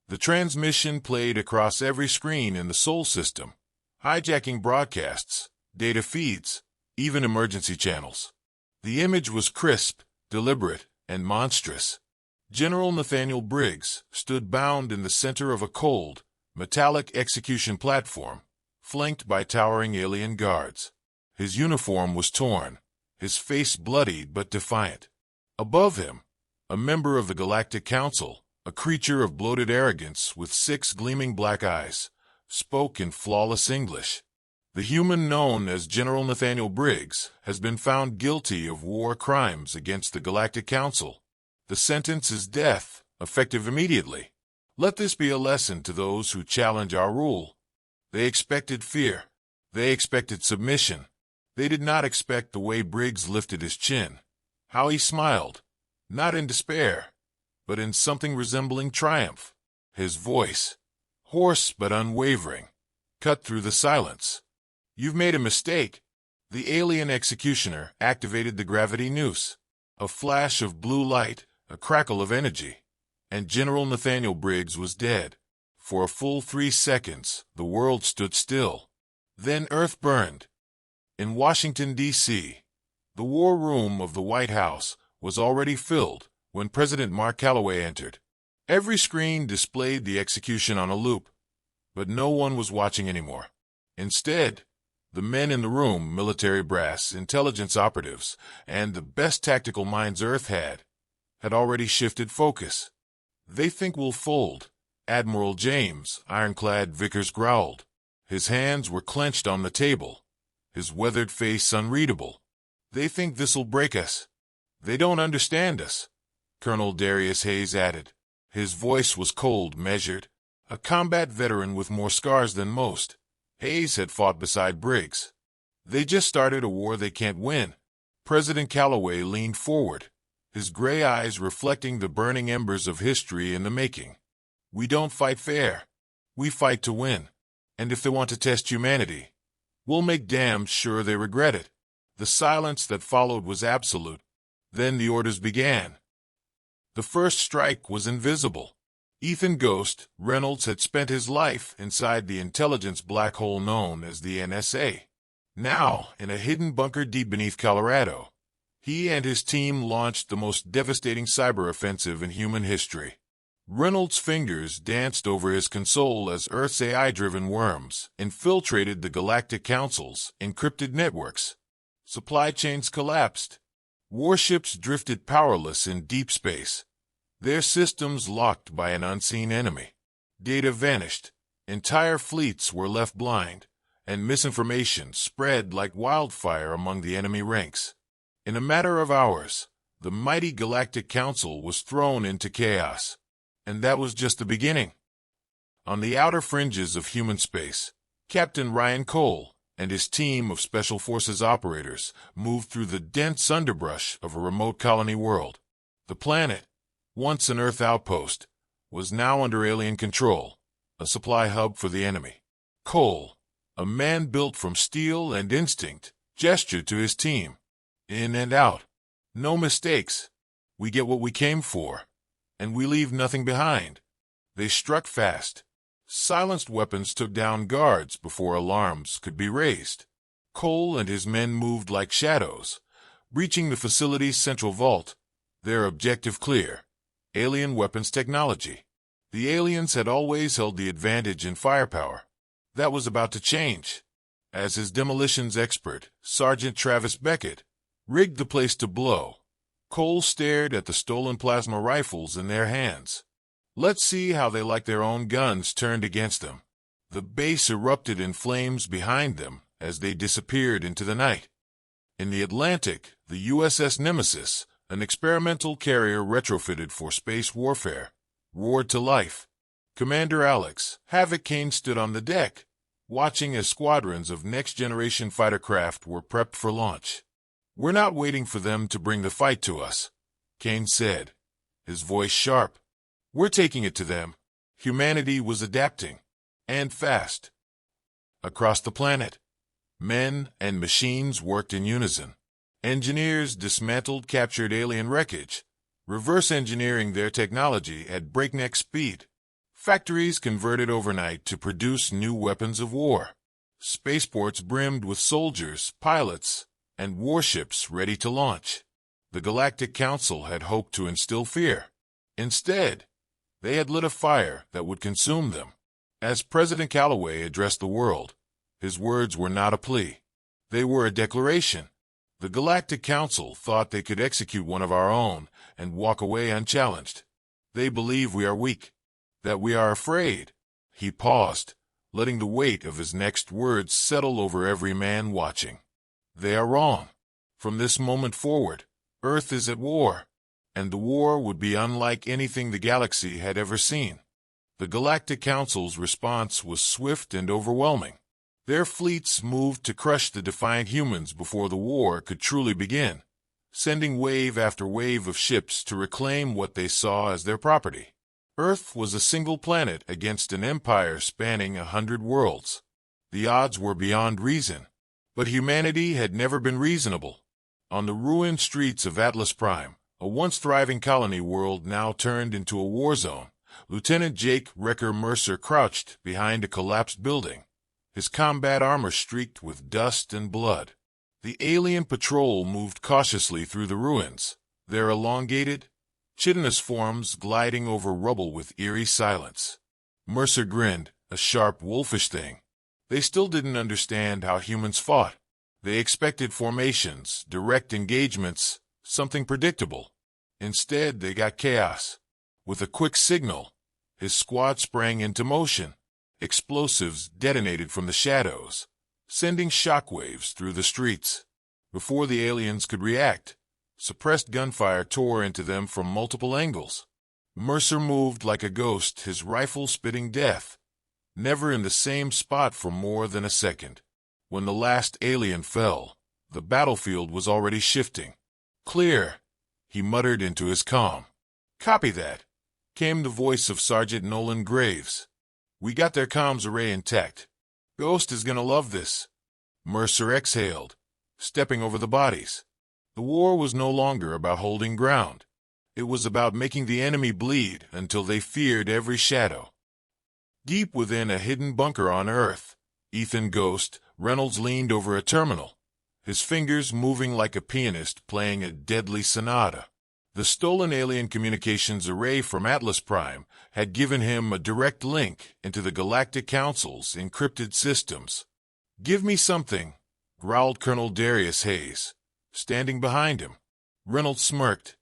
The transmission played across every screen in the Sol system, hijacking broadcasts, data feeds, even emergency channels. The image was crisp, deliberate, and monstrous. General Nathaniel Briggs stood bound in the center of a cold, metallic execution platform, flanked by towering alien guards. His uniform was torn, his face bloody but defiant. Above him, a member of the Galactic Council, a creature of bloated arrogance with 6 gleaming black eyes, spoke in flawless English. The human known as General Nathaniel Briggs has been found guilty of war crimes against the Galactic Council. The sentence is death, effective immediately. Let this be a lesson to those who challenge our rule. They expected fear. They expected submission. They did not expect the way Briggs lifted his chin, how he smiled, not in despair, but in something resembling triumph. His voice, hoarse but unwavering, cut through the silence. "You've made a mistake." The alien executioner activated the gravity noose. A flash of blue light, a crackle of energy, and General Nathaniel Briggs was dead. For a full 3 seconds, the world stood still. Then Earth burned. In Washington, D.C., the war room of the White House was already filled when President Mark Calloway entered. Every screen displayed the execution on a loop, but no one was watching anymore. Instead, the men in the room, military brass, intelligence operatives, and the best tactical minds Earth had already shifted focus. "They think we'll fold," Admiral James Ironclad Vickers growled. His hands were clenched on the table, his weathered face unreadable. "They think this'll break us. They don't understand us," Colonel Darius Hayes added. His voice was cold, measured. A combat veteran with more scars than most, Hayes had fought beside Briggs. "They just started a war they can't win." President Calloway leaned forward, his gray eyes reflecting the burning embers of history in the making. "We don't fight fair. We fight to win. And if they want to test humanity, we'll make damn sure they regret it." The silence that followed was absolute. Then the orders began. The first strike was invisible. Ethan Ghost Reynolds had spent his life inside the intelligence black hole known as the NSA. Now, in a hidden bunker deep beneath Colorado, he and his team launched the most devastating cyber offensive in human history. Reynolds' fingers danced over his console as Earth's AI-driven worms infiltrated the Galactic Council's encrypted networks. Supply chains collapsed. Warships drifted powerless in deep space, their systems locked by an unseen enemy. Data vanished, entire fleets were left blind, and misinformation spread like wildfire among the enemy ranks. In a matter of hours, the mighty Galactic Council was thrown into chaos. And that was just the beginning. On the outer fringes of human space, Captain Ryan Cole and his team of Special Forces operators moved through the dense underbrush of a remote colony world. The planet, once an Earth outpost, was now under alien control, a supply hub for the enemy. Cole, a man built from steel and instinct, gestured to his team. "In and out. No mistakes. We get what we came for, and we leave nothing behind." They struck fast. Silenced weapons took down guards before alarms could be raised. Cole and his men moved like shadows, breaching the facility's central vault, their objective clear: alien weapons technology. The aliens had always held the advantage in firepower. That was about to change. As his demolitions expert, Sergeant Travis Beckett, rigged the place to blow, Cole stared at the stolen plasma rifles in their hands. Let's see how they like their own guns turned against them. The base erupted in flames behind them as they disappeared into the night. In the Atlantic, the USS Nemesis, an experimental carrier retrofitted for space warfare, roared to life. Commander Alex Havoc Kane stood on the deck, watching as squadrons of next-generation fighter craft were prepped for launch. "We're not waiting for them to bring the fight to us," Kane said, his voice sharp. "We're taking it to them." Humanity was adapting, and fast. Across the planet, men and machines worked in unison. Engineers dismantled captured alien wreckage, reverse engineering their technology at breakneck speed. Factories converted overnight to produce new weapons of war. Spaceports brimmed with soldiers, pilots, and warships ready to launch. The Galactic Council had hoped to instill fear. Instead, they had lit a fire that would consume them. As President Calloway addressed the world, his words were not a plea. They were a declaration. The Galactic Council thought they could execute one of our own and walk away unchallenged. They believe we are weak, that we are afraid. He paused, letting the weight of his next words settle over every man watching. They are wrong. From this moment forward, Earth is at war, and the war would be unlike anything the galaxy had ever seen. The Galactic Council's response was swift and overwhelming. Their fleets moved to crush the defiant humans before the war could truly begin, sending wave after wave of ships to reclaim what they saw as their property. Earth was a single planet against an empire spanning 100 worlds. The odds were beyond reason, but humanity had never been reasonable. On the ruined streets of Atlas Prime, a once thriving colony world now turned into a war zone, Lieutenant Jake Wrecker Mercer crouched behind a collapsed building, his combat armor streaked with dust and blood. The alien patrol moved cautiously through the ruins, their elongated, chitinous forms gliding over rubble with eerie silence. Mercer grinned, a sharp, wolfish thing. They still didn't understand how humans fought. They expected formations, direct engagements, something predictable. Instead, they got chaos. With a quick signal, his squad sprang into motion. Explosives detonated from the shadows, sending shockwaves through the streets. Before the aliens could react, suppressed gunfire tore into them from multiple angles. Mercer moved like a ghost, his rifle spitting death, never in the same spot for more than a second. When the last alien fell, the battlefield was already shifting. "Clear," he muttered into his comm. "Copy that," came the voice of Sergeant Nolan Graves. "We got their comms array intact. Ghost is gonna love this." Mercer exhaled, stepping over the bodies. The war was no longer about holding ground. It was about making the enemy bleed until they feared every shadow. Deep within a hidden bunker on Earth, Ethan Ghost Reynolds leaned over a terminal, his fingers moving like a pianist playing a deadly sonata. The stolen alien communications array from Atlas Prime had given him a direct link into the Galactic Council's encrypted systems. "Give me something," growled Colonel Darius Hayes, standing behind him. Reynolds smirked.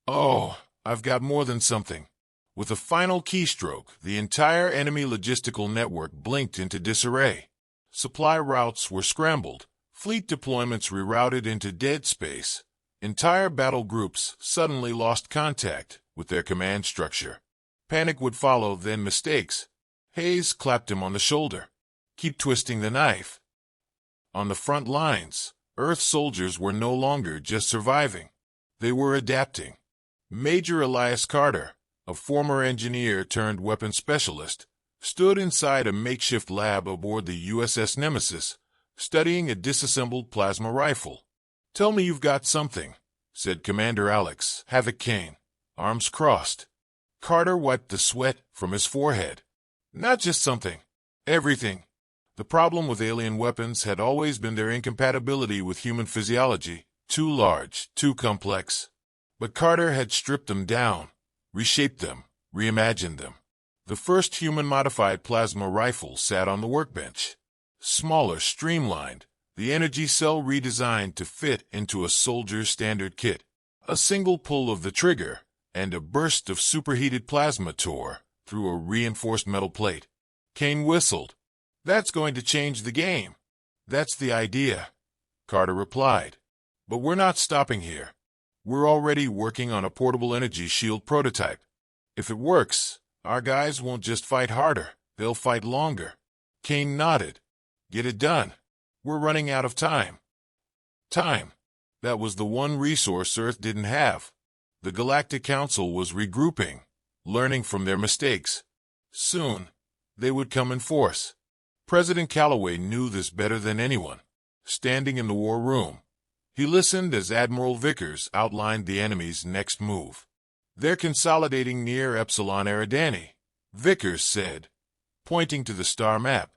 "Oh, I've got more than something." With a final keystroke, the entire enemy logistical network blinked into disarray. Supply routes were scrambled, fleet deployments rerouted into dead space. Entire battle groups suddenly lost contact with their command structure. Panic would follow, then mistakes. Hayes clapped him on the shoulder. "Keep twisting the knife." On the front lines, Earth soldiers were no longer just surviving. They were adapting. Major Elias Carter, a former engineer turned weapons specialist, stood inside a makeshift lab aboard the USS Nemesis, studying a disassembled plasma rifle. "Tell me you've got something," said Commander Alex Havoc Kane, arms crossed. Carter wiped the sweat from his forehead. "Not just something. Everything." The problem with alien weapons had always been their incompatibility with human physiology, too large, too complex. But Carter had stripped them down, reshaped them, reimagined them. The first human-modified plasma rifle sat on the workbench. Smaller, streamlined, the energy cell redesigned to fit into a soldier's standard kit. A single pull of the trigger, and a burst of superheated plasma tore through a reinforced metal plate. Kane whistled. "That's going to change the game." "That's the idea," Carter replied. "But we're not stopping here. We're already working on a portable energy shield prototype. If it works, our guys won't just fight harder, they'll fight longer." Kane nodded. "Get it done. We're running out of time." Time. That was the one resource Earth didn't have. The Galactic Council was regrouping, learning from their mistakes. Soon, they would come in force. President Calloway knew this better than anyone. Standing in the war room, he listened as Admiral Vickers outlined the enemy's next move. "They're consolidating near Epsilon Eridani," Vickers said, pointing to the star map.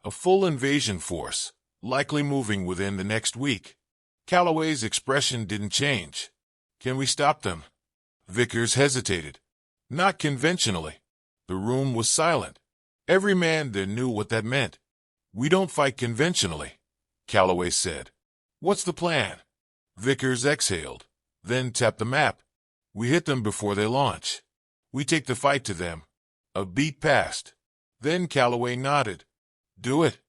A full invasion force, likely moving within the next week. Calloway's expression didn't change. Can we stop them? Vickers hesitated. Not conventionally. The room was silent. Every man there knew what that meant. We don't fight conventionally, Calloway said. What's the plan? Vickers exhaled, then tapped the map. We hit them before they launch. We take the fight to them. A beat passed. Then Calloway nodded. Do it.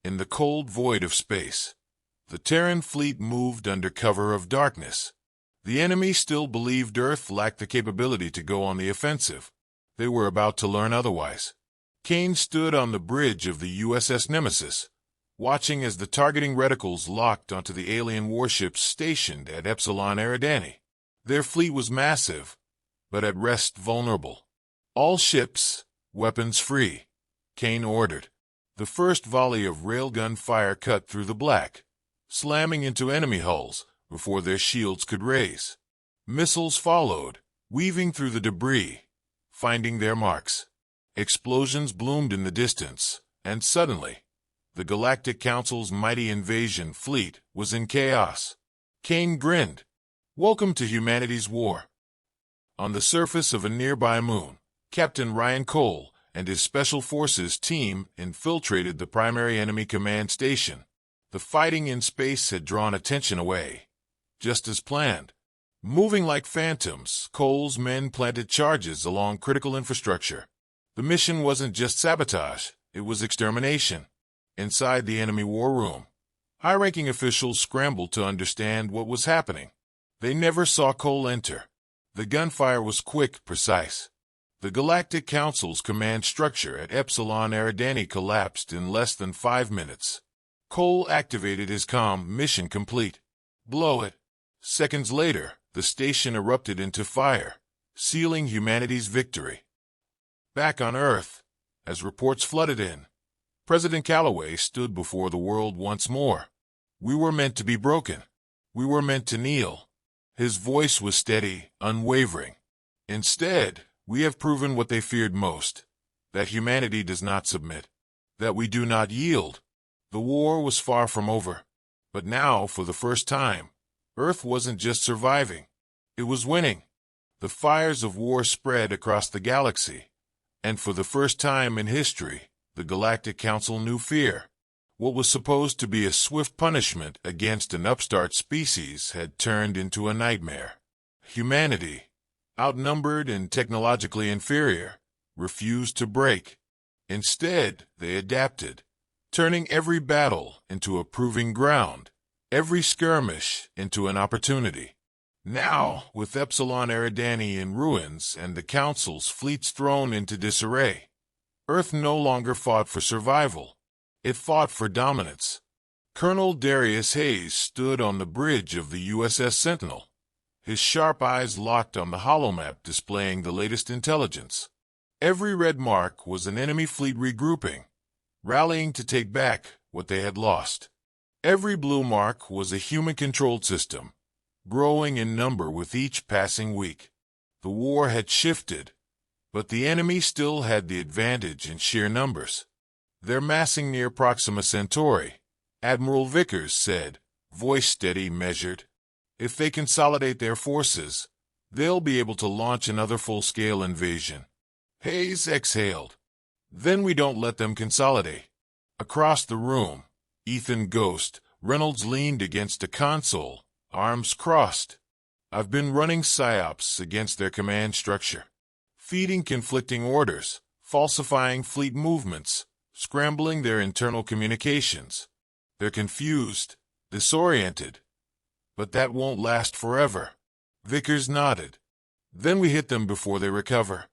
In the cold void of space, the Terran fleet moved under cover of darkness. The enemy still believed Earth lacked the capability to go on the offensive. They were about to learn otherwise. Kane stood on the bridge of the USS Nemesis, watching as the targeting reticles locked onto the alien warships stationed at Epsilon Eridani. Their fleet was massive, but at rest vulnerable. All ships, weapons free, Kane ordered. The first volley of railgun fire cut through the black, slamming into enemy hulls before their shields could raise. Missiles followed, weaving through the debris, finding their marks. Explosions bloomed in the distance, and suddenly, the Galactic Council's mighty invasion fleet was in chaos. Kane grinned. Welcome to humanity's war. On the surface of a nearby moon, Captain Ryan Cole and his Special Forces team infiltrated the primary enemy command station. The fighting in space had drawn attention away, just as planned. Moving like phantoms, Cole's men planted charges along critical infrastructure. The mission wasn't just sabotage, it was extermination. Inside the enemy war room, high-ranking officials scrambled to understand what was happening. They never saw Cole enter. The gunfire was quick, precise. The Galactic Council's command structure at Epsilon Eridani collapsed in less than 5 minutes. Cole activated his comm, mission complete. Blow it. Seconds later, the station erupted into fire, sealing humanity's victory. Back on Earth, as reports flooded in, President Calloway stood before the world once more. We were meant to be broken. We were meant to kneel. His voice was steady, unwavering. Instead, we have proven what they feared most, that humanity does not submit, that we do not yield. The war was far from over. But now, for the first time, Earth wasn't just surviving. It was winning. The fires of war spread across the galaxy, and for the first time in history, the Galactic Council knew fear. What was supposed to be a swift punishment against an upstart species had turned into a nightmare. Humanity, outnumbered and technologically inferior, refused to break. Instead, they adapted, turning every battle into a proving ground, every skirmish into an opportunity. Now, with Epsilon Eridani in ruins and the Council's fleets thrown into disarray, Earth no longer fought for survival. It fought for dominance. Colonel Darius Hayes stood on the bridge of the USS Sentinel, his sharp eyes locked on the holomap displaying the latest intelligence. Every red mark was an enemy fleet regrouping, rallying to take back what they had lost. Every blue mark was a human-controlled system, growing in number with each passing week. The war had shifted, but the enemy still had the advantage in sheer numbers. They're massing near Proxima Centauri, Admiral Vickers said, voice steady, measured. If they consolidate their forces, they'll be able to launch another full-scale invasion. Hayes exhaled. Then we don't let them consolidate. Across the room, Ethan Ghost, Reynolds leaned against a console, arms crossed. I've been running psyops against their command structure, feeding conflicting orders, falsifying fleet movements, scrambling their internal communications. They're confused, disoriented. But that won't last forever. Vickers nodded. Then we hit them before they recover.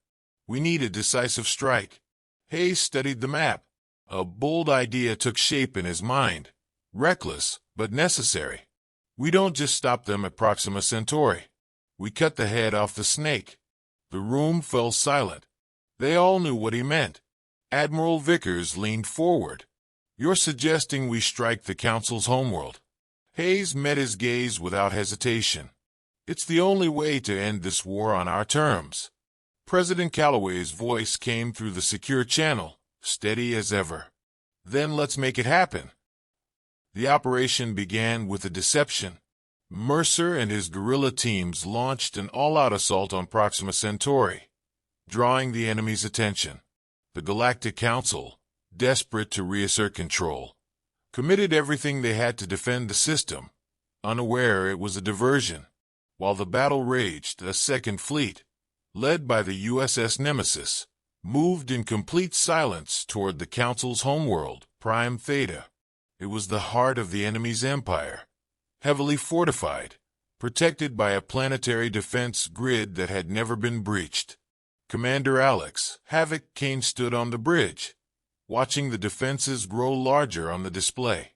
We need a decisive strike. Hayes studied the map. A bold idea took shape in his mind. Reckless, but necessary. We don't just stop them at Proxima Centauri. We cut the head off the snake. The room fell silent. They all knew what he meant. Admiral Vickers leaned forward. You're suggesting we strike the Council's homeworld? Hayes met his gaze without hesitation. It's the only way to end this war on our terms. President Calloway's voice came through the secure channel, steady as ever. "Then let's make it happen." The operation began with a deception. Mercer and his guerrilla teams launched an all-out assault on Proxima Centauri, drawing the enemy's attention. The Galactic Council, desperate to reassert control, committed everything they had to defend the system, unaware it was a diversion. While the battle raged, a second fleet, led by the USS Nemesis, moved in complete silence toward the Council's homeworld, Prime Theta. It was the heart of the enemy's empire, heavily fortified, protected by a planetary defense grid that had never been breached. Commander Alex Havoc Kane stood on the bridge, watching the defenses grow larger on the display.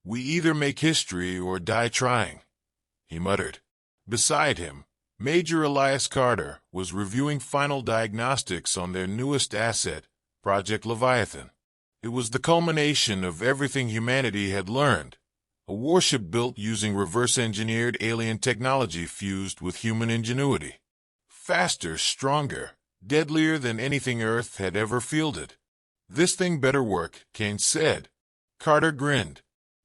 "We either make history or die trying," he muttered. Beside him, Major Elias Carter was reviewing final diagnostics on their newest asset, Project Leviathan. It was the culmination of everything humanity had learned, a warship built using reverse-engineered alien technology fused with human ingenuity. Faster, stronger, deadlier than anything Earth had ever fielded. "This thing better work," Kane said. Carter grinned.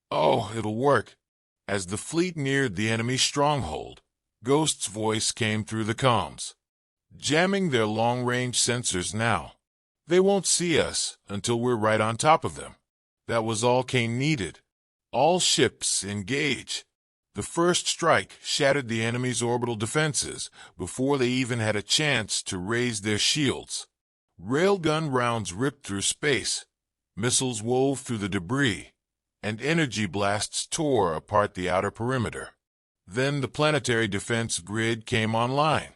"Oh, it'll work." As the fleet neared the enemy stronghold, Ghost's voice came through the comms. "Jamming their long-range sensors now. They won't see us until we're right on top of them." That was all Kane needed. "All ships engage." The first strike shattered the enemy's orbital defenses before they even had a chance to raise their shields. Railgun rounds ripped through space, missiles wove through the debris, and energy blasts tore apart the outer perimeter. Then the planetary defense grid came online.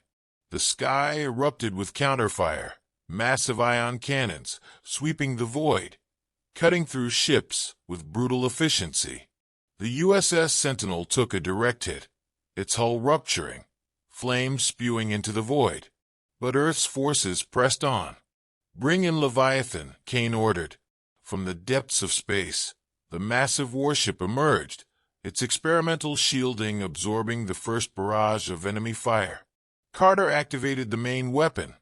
The sky erupted with counterfire, massive ion cannons sweeping the void, cutting through ships with brutal efficiency. The USS Sentinel took a direct hit, its hull rupturing, flames spewing into the void. But Earth's forces pressed on. "Bring in Leviathan," Kane ordered. From the depths of space, the massive warship emerged, its experimental shielding absorbing the first barrage of enemy fire. Carter activated the main weapon,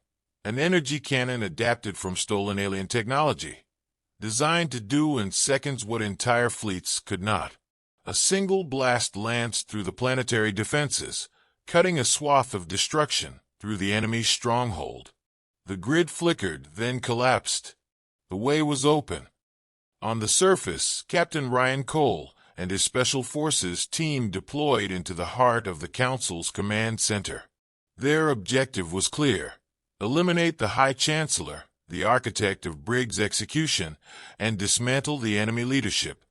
an energy cannon adapted from stolen alien technology, designed to do in seconds what entire fleets could not. A single blast lanced through the planetary defenses, cutting a swath of destruction through the enemy's stronghold. The grid flickered, then collapsed. The way was open. On the surface, Captain Ryan Cole and his Special Forces team deployed into the heart of the Council's command center. Their objective was clear: eliminate the High Chancellor, the architect of Briggs' execution, and dismantle the enemy leadership.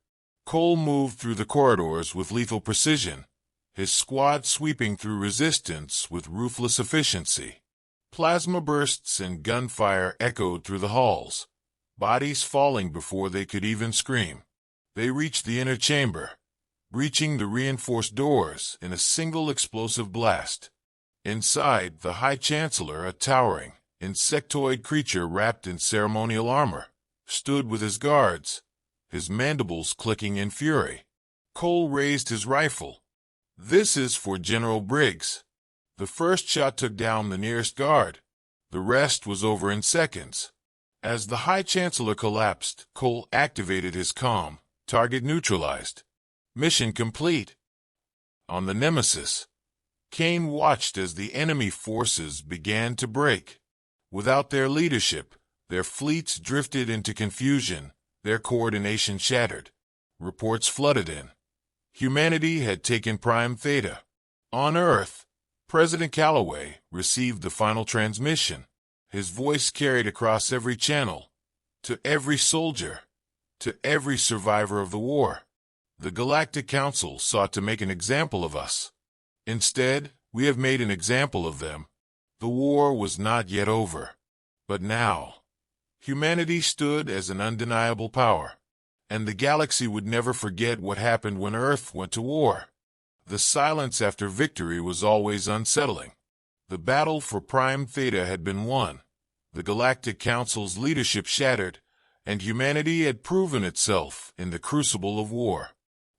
Cole moved through the corridors with lethal precision, his squad sweeping through resistance with ruthless efficiency. Plasma bursts and gunfire echoed through the halls, bodies falling before they could even scream. They reached the inner chamber, breaching the reinforced doors in a single explosive blast. Inside, the High Chancellor, a towering, insectoid creature wrapped in ceremonial armor, stood with his guards, his mandibles clicking in fury. Cole raised his rifle. "This is for General Briggs." The first shot took down the nearest guard. The rest was over in seconds. As the High Chancellor collapsed, Cole activated his comm. Target neutralized. Mission complete. On the Nemesis, Kane watched as the enemy forces began to break. Without their leadership, their fleets drifted into confusion, their coordination shattered. Reports flooded in. Humanity had taken Prime Theta. On Earth, President Calloway received the final transmission. His voice carried across every channel, to every soldier, to every survivor of the war. The Galactic Council sought to make an example of us. Instead, we have made an example of them. The war was not yet over. But now, humanity stood as an undeniable power, and the galaxy would never forget what happened when Earth went to war. The silence after victory was always unsettling. The battle for Prime Theta had been won, the Galactic Council's leadership shattered, and humanity had proven itself in the crucible of war.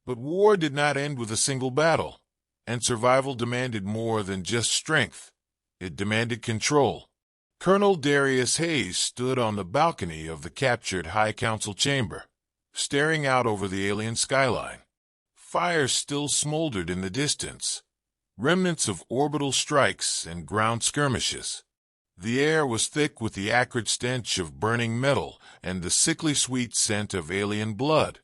But war did not end with a single battle, and survival demanded more than just strength. It demanded control. Colonel Darius Hayes stood on the balcony of the captured High Council chamber, staring out over the alien skyline. Fire still smoldered in the distance, remnants of orbital strikes and ground skirmishes. The air was thick with the acrid stench of burning metal and the sickly sweet scent of alien blood.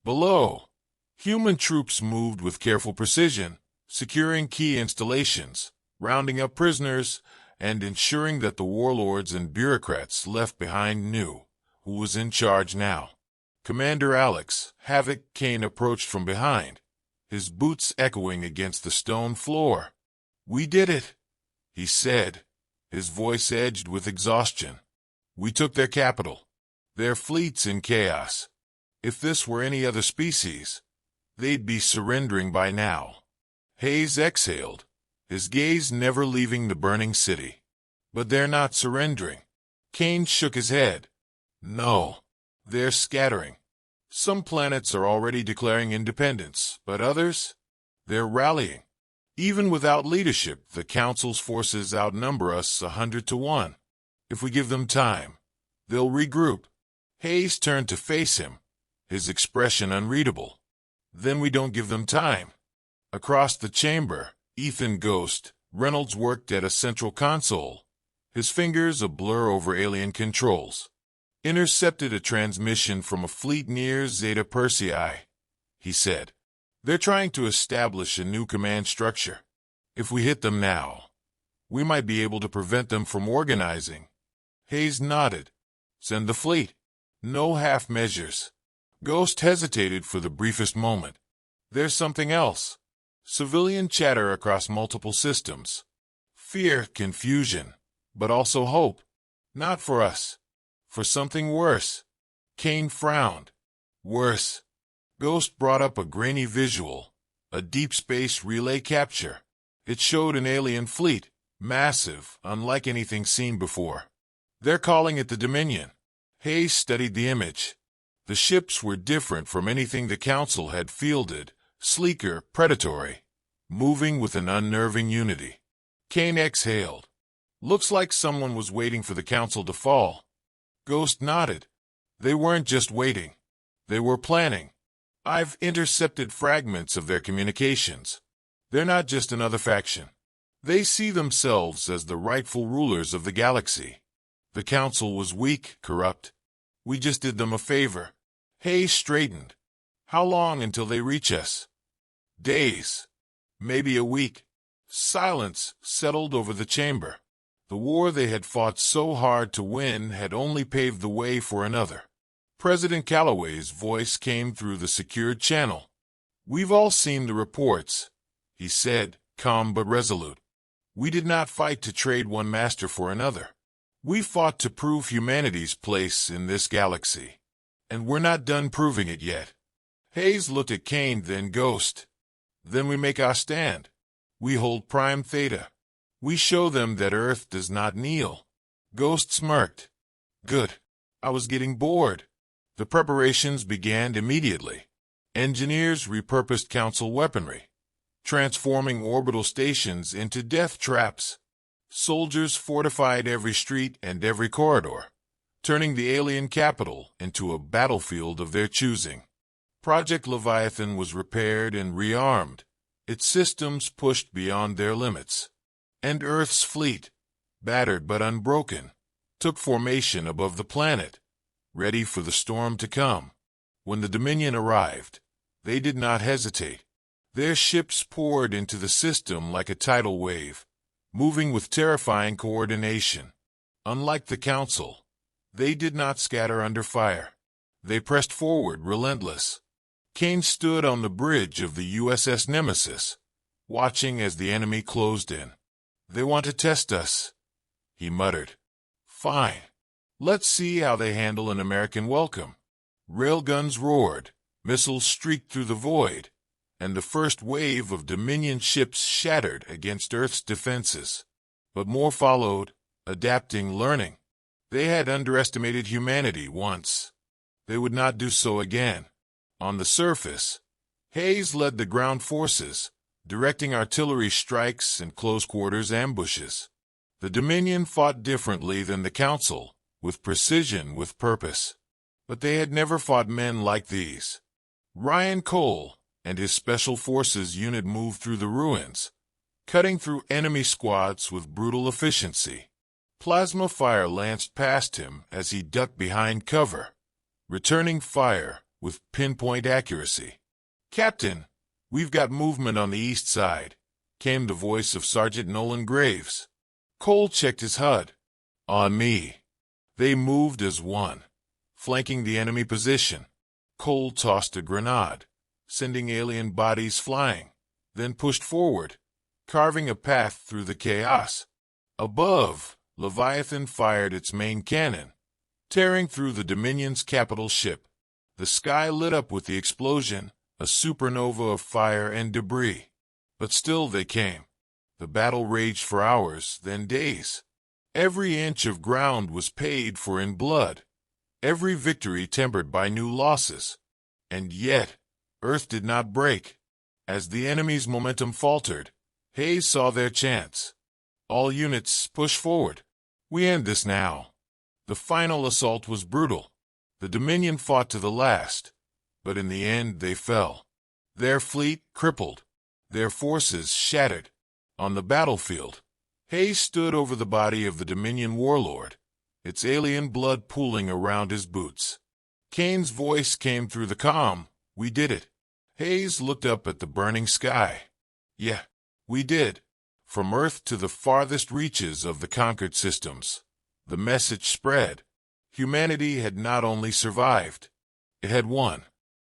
Below, human troops moved with careful precision, securing key installations, rounding up prisoners, and ensuring that the warlords and bureaucrats left behind knew who was in charge now. Commander Alex Havoc Kane approached from behind, his boots echoing against the stone floor. "We did it," he said, his voice edged with exhaustion. "We took their capital, their fleets in chaos. If this were any other species, they'd be surrendering by now." Hayes exhaled, his gaze never leaving the burning city. "But they're not surrendering." Kane shook his head. "No, they're scattering. Some planets are already declaring independence, but others? They're rallying. Even without leadership, the Council's forces outnumber us 100 to 1. If we give them time, they'll regroup." Hayes turned to face him, his expression unreadable. "Then we don't give them time." Across the chamber, Ethan Ghost Reynolds worked at a central console, his fingers a blur over alien controls. "Intercepted a transmission from a fleet near Zeta Persei," he said. "They're trying to establish a new command structure. If we hit them now, we might be able to prevent them from organizing." Hayes nodded. "Send the fleet. No half measures." Ghost hesitated for the briefest moment. "There's something else." Civilian chatter across multiple systems. Fear, confusion, but also hope. "Not for us. For something worse." Kane frowned. "Worse." Ghost brought up a grainy visual, a deep space relay capture. It showed an alien fleet, massive, unlike anything seen before. "They're calling it the Dominion." Hayes studied the image. The ships were different from anything the Council had fielded, sleeker, predatory, moving with an unnerving unity. Kane exhaled. "Looks like someone was waiting for the Council to fall." Ghost nodded. "They weren't just waiting. They were planning. I've intercepted fragments of their communications. They're not just another faction. They see themselves as the rightful rulers of the galaxy. The Council was weak, corrupt. We just did them a favor." Hayes straightened. "How long until they reach us?" "Days. Maybe a week." Silence settled over the chamber. The war they had fought so hard to win had only paved the way for another. President Calloway's voice came through the secured channel. "We've all seen the reports," he said, calm but resolute. "We did not fight to trade one master for another. We fought to prove humanity's place in this galaxy. And we're not done proving it yet." Hayes looked at Kane, then Ghost. "Then we make our stand. We hold Prime Theta. We show them that Earth does not kneel." Ghost smirked. "Good. I was getting bored." The preparations began immediately. Engineers repurposed Council weaponry, transforming orbital stations into death traps. Soldiers fortified every street and every corridor, turning the alien capital into a battlefield of their choosing. Project Leviathan was repaired and rearmed, its systems pushed beyond their limits. And Earth's fleet, battered but unbroken, took formation above the planet, ready for the storm to come. When the Dominion arrived, they did not hesitate. Their ships poured into the system like a tidal wave, moving with terrifying coordination. Unlike the Council, they did not scatter under fire. They pressed forward, relentless. Kane stood on the bridge of the USS Nemesis, watching as the enemy closed in. "They want to test us," he muttered. "Fine. Let's see how they handle an American welcome." Railguns roared, missiles streaked through the void, and the first wave of Dominion ships shattered against Earth's defenses. But more followed, adapting, learning. They had underestimated humanity once. They would not do so again. On the surface, Hayes led the ground forces, directing artillery strikes and close-quarters ambushes. The Dominion fought differently than the Council, with precision, with purpose. But they had never fought men like these. Ryan Cole and his Special Forces unit moved through the ruins, cutting through enemy squads with brutal efficiency. Plasma fire lanced past him as he ducked behind cover, returning fire with pinpoint accuracy. "Captain, we've got movement on the east side," came the voice of Sergeant Nolan Graves. Cole checked his HUD. "On me." They moved as one, flanking the enemy position. Cole tossed a grenade, sending alien bodies flying, then pushed forward, carving a path through the chaos. Above, Leviathan fired its main cannon, tearing through the Dominion's capital ship. The sky lit up with the explosion, a supernova of fire and debris. But still they came. The battle raged for hours, then days. Every inch of ground was paid for in blood, every victory tempered by new losses. And yet, Earth did not break. As the enemy's momentum faltered, Hayes saw their chance. "All units, push forward. We end this now." The final assault was brutal. The Dominion fought to the last, but in the end they fell. Their fleet crippled, their forces shattered. On the battlefield, Hayes stood over the body of the Dominion warlord, its alien blood pooling around his boots. Kane's voice came through the comm. "We did it." Hayes looked up at the burning sky. "Yeah, we did." From Earth to the farthest reaches of the conquered systems, the message spread. Humanity had not only survived, it had won.